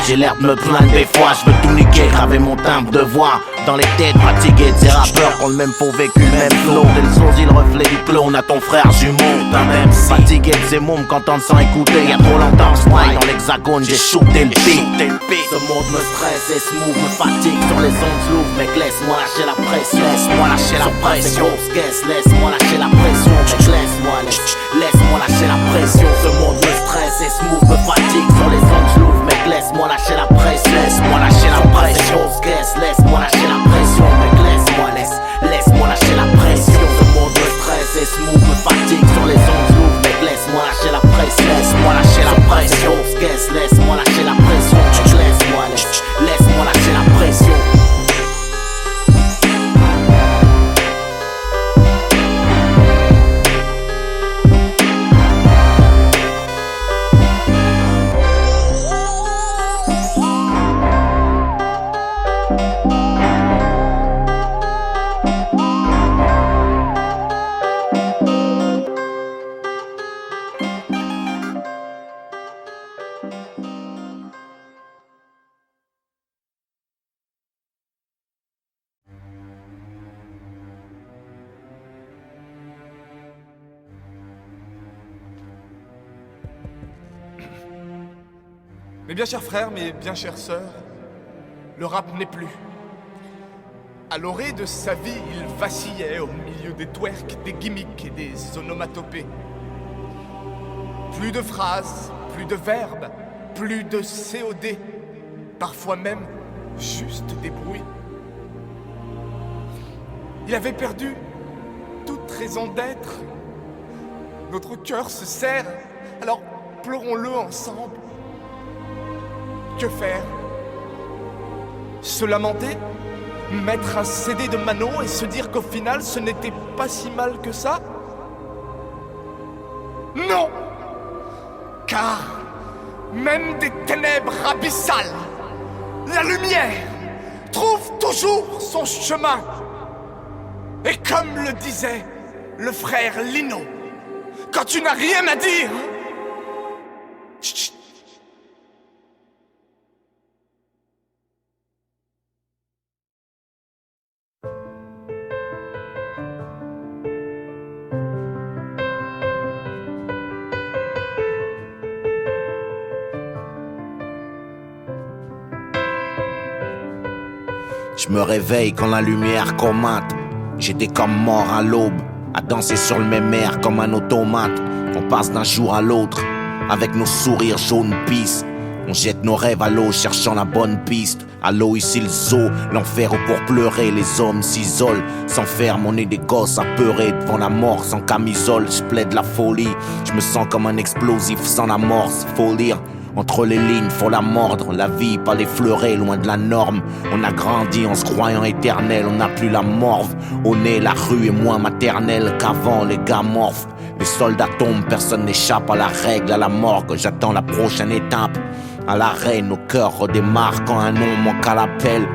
J'ai l'air de me plaindre des fois, je veux tout niquer, graver mon timbre de voix dans les têtes fatiguées de ces rappeurs qui ont le même faux vécu, le même flow. Dès le sosie, le reflet du clone à ton frère jumeau, t'as même fatigué de ces mômes qu'entendre sans écouter. Y'a trop longtemps, je dans l'hexagone, j'ai shooté le beat. Ce monde me stresse et smooth me fatigue. Sur les ondes lourdes, mec, laisse-moi lâcher la pression. Laisse-moi lâcher la pression. Laisse-moi lâcher la pression, mec, laisse-moi lâcher la pression. Ce monde me stresse et smooth me fatigue. Sur les ondes lourdes, mec, laisse-moi lâcher la pression. Laisse-moi lâcher la pression. Laisse-moi lâcher la pression, mec, laisse-moi lâcher la pression. Ce monde me stresse et smooth me fatigue. Sur les ondes lourdes, mec, laisse-moi lâcher la pression. Laisse-moi lâcher la pression. Laisse-moi lâcher la pression, mec, laisse-moi lâcher la pression. Mes bien chers frères, mes bien chères sœurs, le rap n'est plus. À l'orée de sa vie, il vacillait au milieu des twerks, des gimmicks et des onomatopées. Plus de phrases, plus de verbes, plus de COD, parfois même juste des bruits. Il avait perdu toute raison d'être. Notre cœur se serre, alors pleurons-le ensemble. Que faire? Se lamenter? Mettre un CD de Mano et se dire qu'au final ce n'était pas si mal que ça? Non! Car même des ténèbres abyssales, la lumière trouve toujours son chemin. Et comme le disait le frère Lino, quand tu n'as rien à dire, chut. Je me réveille quand la lumière commente. J'étais comme mort à l'aube, à danser sur le même air comme un automate. On passe d'un jour à l'autre, avec nos sourires jaunes pisse. On jette nos rêves à l'eau, cherchant la bonne piste. À l'eau ici le zoo, l'enfer où pour pleurer les hommes s'isolent, s'enferment, on est des gosses apeurés devant la mort sans camisole. Je plaide la folie, je me sens comme un explosif sans l'amorce. Faut lire entre les lignes, faut la mordre. La vie, pas l'effleurer, loin de la norme. On a grandi en se croyant éternel, on n'a plus la morve. Au nez, la rue est moins maternelle qu'avant, les gars morphes. Les soldats tombent, personne n'échappe à la règle, à la morgue. J'attends la prochaine étape. À l'arrêt, nos cœurs redémarrent quand un nom manque à l'appel.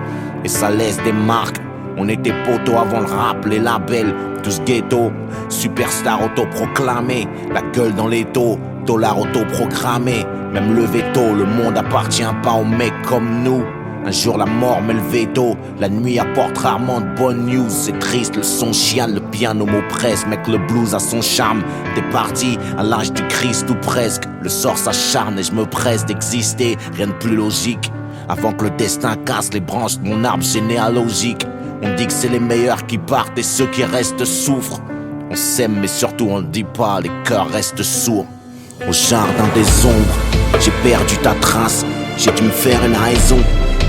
Et ça laisse des marques. On était poteaux avant le rap, les labels, tous ghetto. Superstar autoproclamé, la gueule dans les taux. Dollar autoprogrammé, même le veto. Le monde appartient pas aux mecs comme nous. Un jour la mort met le veto. La nuit apporte rarement de bonnes news. C'est triste, le son chiale, le piano m'oppresse. Mec, le blues a son charme. T'es parti à l'âge du Christ ou presque. Le sort s'acharne et je me presse d'exister. Rien de plus logique. Avant que le destin casse les branches de mon arbre généalogique. On dit que c'est les meilleurs qui partent et ceux qui restent souffrent. On s'aime mais surtout on le dit pas, les cœurs restent sourds. Au jardin des ombres, j'ai perdu ta trace. J'ai dû me faire une raison,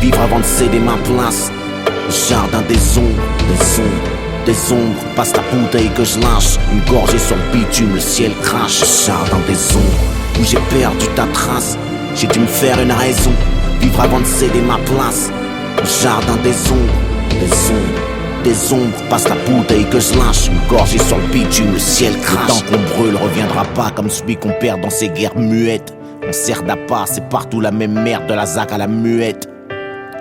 vivre avant de céder ma place. Au jardin des ombres, des ombres. Passe ta bouteille que je lâche, une gorgée sur le bitume, le ciel crache. Au jardin des ombres, où j'ai perdu ta trace. J'ai dû me faire une raison, vivre avant de céder ma place. Au jardin des ombres, des ombres, passe la bouteille que je lâche, une gorgée sur le bitume, le ciel crache. Le temps qu'on brûle reviendra pas comme celui qu'on perd dans ces guerres muettes. On sert d'appât, c'est partout la même merde, de la zac à la muette.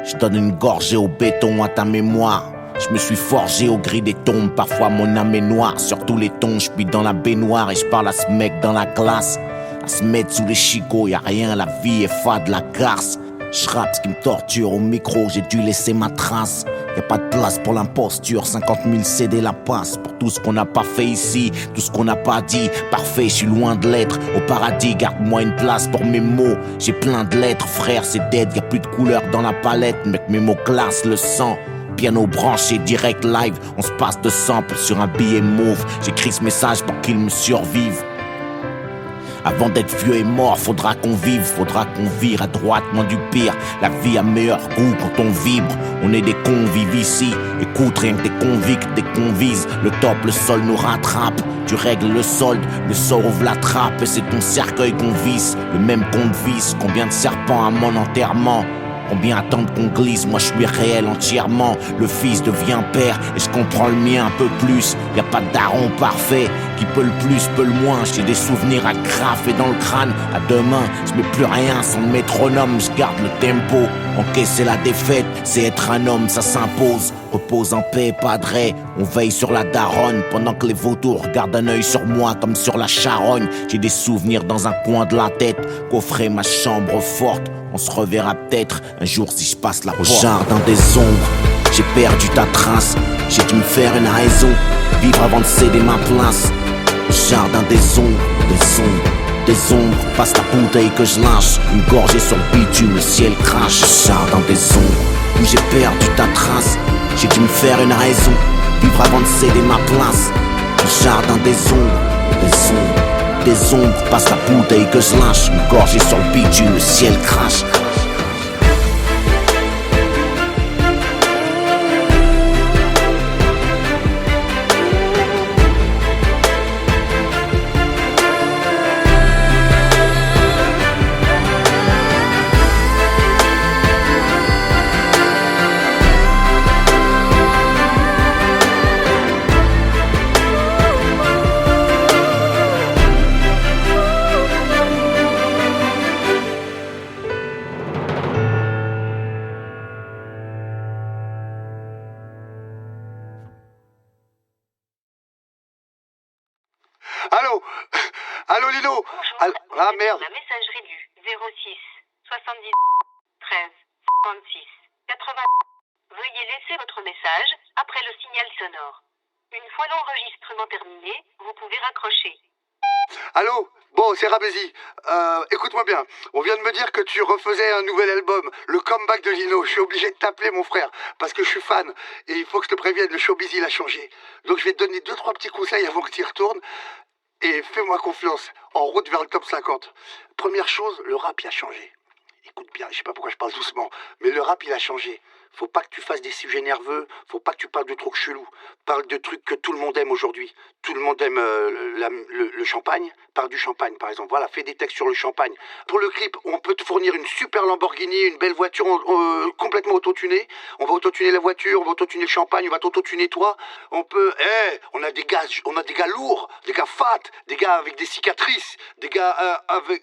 Je donne une gorgée au béton à ta mémoire. Je me suis forgé au gris des tombes, parfois mon âme est noire. Sur tous les tons, je puis dans la baignoire et je parle à ce mec dans la glace. À se mettre sous les chicots, y'a rien, la vie est fade, la garce. Je rappe ce qui me torture au micro, j'ai dû laisser ma trace. Y'a pas de place pour l'imposture, 50 000 CD la passe. Pour tout ce qu'on n'a pas fait ici, tout ce qu'on n'a pas dit. Parfait, je suis loin de l'être. Au paradis, garde-moi une place pour mes mots. J'ai plein de lettres, frère, c'est dead. Y'a plus de couleur dans la palette, mec, mes mots classent le sang. Piano branché, direct live, on se passe de sample sur un billet mauve. J'écris ce message pour qu'il me survive. Avant d'être vieux et mort, faudra qu'on vive, faudra qu'on vire à droite, moins du pire. La vie a meilleur goût quand on vibre. On est des convives ici. Écoute, rien que des convicts, des convises. Le top, le sol nous rattrape. Tu règles le solde, le sort ouvre la trappe. Et c'est ton cercueil qu'on visse, le même compte visse. Combien de serpents à mon enterrement? Combien attendent qu'on glisse? Moi je suis réel entièrement. Le fils devient père et je comprends le mien un peu plus. Y'a pas de daron parfait, qui peut le plus, peut le moins. J'ai des souvenirs à graffer dans le crâne. À demain, je mets plus rien sans le métronome. Je garde le tempo, encaisser la défaite, c'est être un homme, ça s'impose. Repose en paix, padré, on veille sur la daronne. Pendant que les vautours gardent un œil sur moi comme sur la charogne. J'ai des souvenirs dans un coin de la tête, coffrer ma chambre forte. On se reverra peut-être un jour si je passe la porte. Au jardin des ombres, j'ai perdu ta trace. J'ai dû me faire une raison, vivre avant de céder ma place. Au jardin des ombres, des ombres. Passe ta bouteille que je lâche, une gorgée sur le bitume, le ciel crache. Au jardin des ombres, où j'ai perdu ta trace. J'ai dû me faire une raison, vivre avant de céder ma place. Au jardin des ombres, des ombres, passe la bouteille que je lâche, une gorgée sur le bitume, le ciel crache. Allô? Allô Lino? Bonjour, Ah merde. la messagerie du 06 70 13 56 80. Veuillez laisser votre message après le signal sonore. Une fois l'enregistrement terminé, vous pouvez raccrocher. Allô? Bon, c'est Rabézy. Écoute-moi bien. On vient de me dire que tu refaisais un nouvel album, le comeback de Lino. Je suis obligé de t'appeler, mon frère, parce que je suis fan. Et il faut que je te prévienne, le showbiz, il a changé. Donc je vais te donner 2-3 petits conseils avant que tu y retournes. Et fais-moi confiance, en route vers le top 50. Première chose, le rap, il a changé. Écoute bien, je sais pas pourquoi je parle doucement, mais le rap, il a changé. Faut pas que tu fasses des sujets nerveux, faut pas que tu parles de trucs chelous. Parle de trucs que tout le monde aime aujourd'hui. Tout le monde aime le champagne. Parle du champagne, par exemple. Voilà, fais des textes sur le champagne. Pour le clip, on peut te fournir une super Lamborghini, une belle voiture complètement autotunée. On va autotuner la voiture, on va autotuner le champagne, on va t'autotuner toi. On peut... on a des gars lourds, des gars fat, des gars avec des cicatrices, des gars avec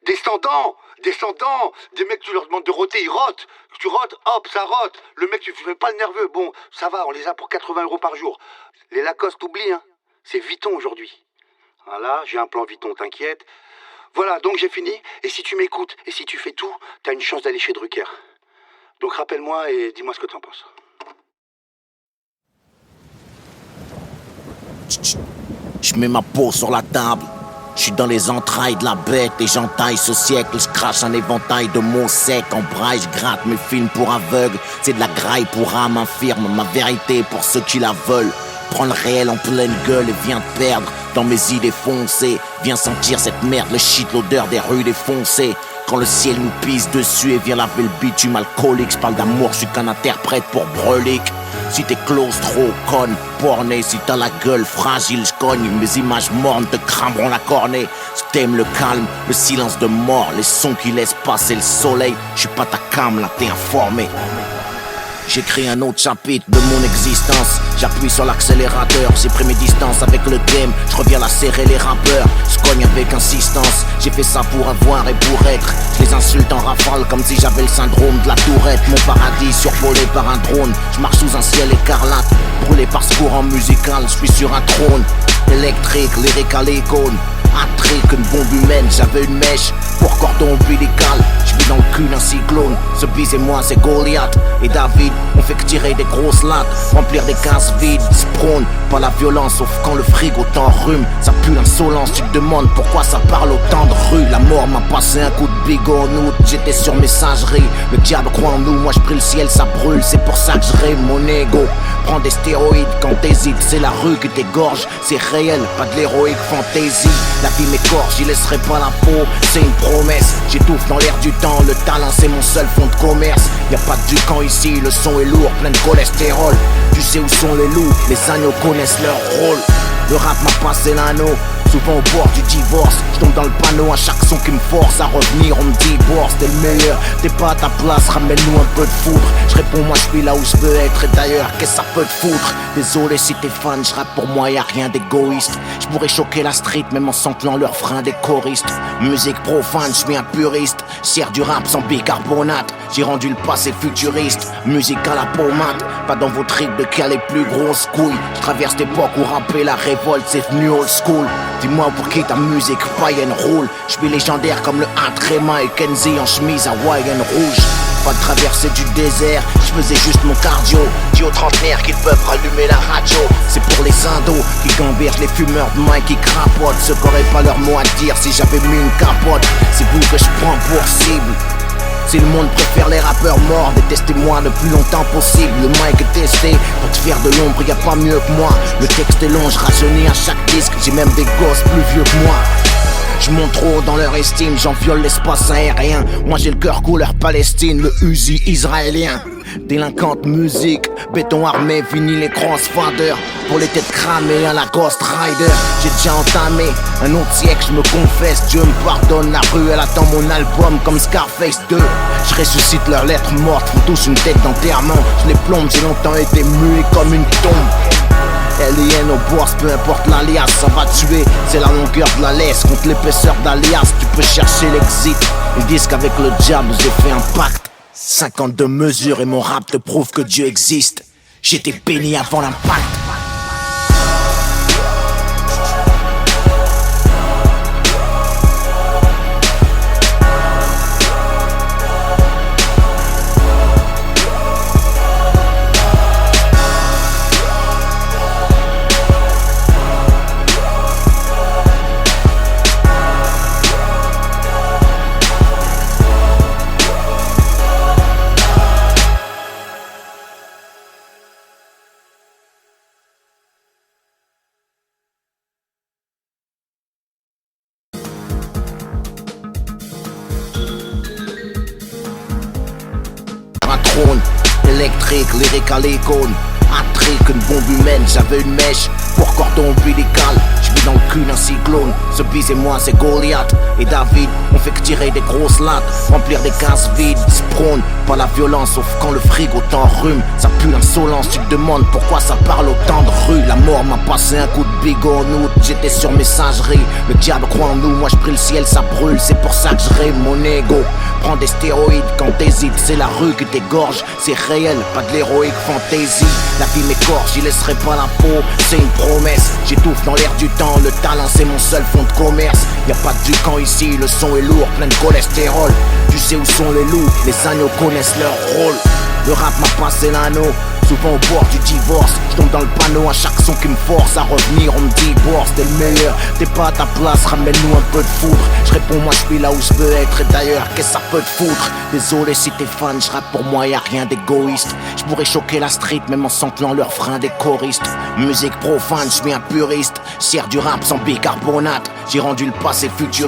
descendants, des mecs, tu leur demandes de roter, ils rotent. Tu rotes, hop, ça rote. Le mec, tu fais pas le nerveux. Bon, ça va, on les a pour 80 € par jour. Les Lacoste, oublie, hein. C'est Vuitton aujourd'hui. Voilà, j'ai un plan Vuitton, t'inquiète. Voilà, donc j'ai fini. Et si tu m'écoutes, et si tu fais tout, t'as une chance d'aller chez Drucker. Donc rappelle-moi et dis-moi ce que t'en penses. Je mets ma peau sur la table. Je suis dans les entrailles de la bête et j'entaille ce siècle. Je crache un éventail de mots secs en braille. Je gratte mes films pour aveugles. C'est de la graille pour âme infirme. Ma vérité pour ceux qui la veulent. Prends le réel en pleine gueule et viens te perdre dans mes idées foncées. Viens sentir cette merde, le shit, l'odeur des rues défoncées. Quand le ciel nous pisse dessus et vient laver le bitume alcoolique. Je parle d'amour, je suis qu'un interprète pour Brelic. Si t'es claustro, conne, porné, si t'as la gueule fragile, j'cogne. Mes images mornes te crameront la cornée. J't'aime le calme, le silence de mort, les sons qui laissent passer le soleil. J'suis pas ta cam, là t'es informé. J'écris un autre chapitre de mon existence. J'appuie sur l'accélérateur, j'ai pris mes distances avec le game. Je reviens la serrer les rappeurs, je cogne avec insistance. J'ai fait ça pour avoir et pour être. Je les insulte en rafale comme si j'avais le syndrome de la tourette. Mon paradis survolé par un drone. Je marche sous un ciel écarlate, brûlé par ce courant musical. Je suis sur un trône électrique, lyrique à l'icône. Un trick, une bombe humaine, j'avais une mèche pour cordon ombilical. Je vis dans le cul d'un cyclone. Ce bise et moi c'est Goliath et David. On fait que tirer des grosses lattes, remplir des cases vides. Se prône pas la violence sauf quand le frigo t'enrhume. Ça pue l'insolence, tu te demandes pourquoi ça parle autant de rue. La mort m'a passé un coup de bigot en août. J'étais sur messagerie, le diable croit en nous. Moi je prie le ciel, ça brûle, c'est pour ça que je rime mon ego. Prends des stéroïdes quand t'hésites, c'est la rue qui t'égorge. C'est réel, pas de l'héroïque fantaisie. La vie m'écorche, j'y laisserai pas la peau, c'est une promesse. J'étouffe dans l'air du temps, le talent c'est mon seul fond de commerce. Y'a pas de ducan ici, le son est lourd, plein de cholestérol. Tu sais où sont les loups, les agneaux connaissent leur rôle. Le rap m'a passé l'anneau, souvent au bord du divorce. Je tombe dans le panneau à chaque son qui me force à revenir. On me dit boss, t'es le meilleur, t'es pas à ta place, ramène-nous un peu de foudre. Je réponds moi je suis là où je veux être. Et d'ailleurs qu'est-ce que ça peut te foutre? Désolé si t'es fan, je rappe pour moi, y'a rien d'égoïste. Je pourrais choquer la street même en samplant leurs freins des choristes. Musique profane, je suis un puriste. Sers du rap sans bicarbonate. J'ai rendu le passé futuriste. Musique à la pommade, pas dans vos tripes de caler plus grosses couilles. Je traverse l'époque où rapper la révolte c'est venu old school. Dis-moi pour qui ta musique païenne roule. Je suis légendaire comme le Intrema et Kenzie en chemise hawaïenne rouge. Pas de traversée du désert, je faisais juste mon cardio. Dis aux trentenaires qu'ils peuvent rallumer la radio. C'est pour les indos qui gambergent, les fumeurs de main qui crapotent. Ceux qui auraient pas leur mot à dire si j'avais mis une capote. C'est vous que je prends pour cible. Si le monde préfère les rappeurs morts, détestez-moi le plus longtemps possible. Le mic est testé, pour te faire de l'ombre, y a pas mieux que moi. Le texte est long, je rajeunis à chaque disque, j'ai même des gosses plus vieux que moi. Je monte trop dans leur estime, j'en viole l'espace aérien. Moi j'ai le cœur couleur Palestine, le Uzi israélien. Délinquante musique, béton armé, vinyle et crossfader. Pour les têtes cramées à la Ghost Rider. J'ai déjà entamé un autre siècle, je me confesse. Dieu me pardonne, la rue elle attend mon album comme Scarface 2. Je ressuscite leurs lettres mortes, font tous une tête d'enterrement. Je les plombe, j'ai longtemps été muet comme une tombe. Alien au boss, peu importe l'alias, ça va tuer. C'est la longueur de la laisse contre l'épaisseur d'alias. Tu peux chercher l'exit. Ils disent qu'avec le diable j'ai fait un pacte. 52 mesures et mon rap te prouve que Dieu existe. J'étais béni avant l'impact. Patrick, lyrique à l'icône. Patrick, une bombe humaine, j'avais une mèche pour cordon ombilical. J'vis dans le cul d'un cyclone. Ce bis et moi c'est Goliath et David. On fait que tirer des grosses lattes, remplir des cases vides. Sprone, pas la violence sauf quand le frigo t'enrhume. Ça pue l'insolence, tu te demandes pourquoi ça parle autant de rue. La mort m'a passé un coup de bigot en août, j'étais sur messagerie. Le diable croit en nous, moi je prie le ciel, ça brûle. C'est pour ça que je rêve mon ego. Prends des stéroïdes quand t'hésites, c'est la rue qui t'égorge. C'est réel, pas de l'héroïque fantaisie. La vie m'écorche, j'y laisserai pas la peau, c'est une promesse. J'étouffe dans l'air du temps, le talent c'est mon seul fond de commerce. Y'a pas de ducan ici, le son est lourd, plein de cholestérol. Tu sais où sont les loups, les agneaux connaissent leur rôle. Le rap m'a passé l'anneau, souvent au bord du divorce. Je tombe dans le panneau à chaque son qui me force à revenir, on me divorce. T'es le meilleur, t'es pas à ta place, ramène-nous un peu de foudre. Je réponds moi je suis là où je veux être, et d'ailleurs qu'est-ce que ça peut te foutre. Désolé si t'es fan, je rappe pour moi y'a rien d'égoïste. Je pourrais choquer la street même en samplant leurs freins des choristes. Musique profane, je suis un puriste, sers du rap sans bicarbonate. J'ai rendu le passé futur.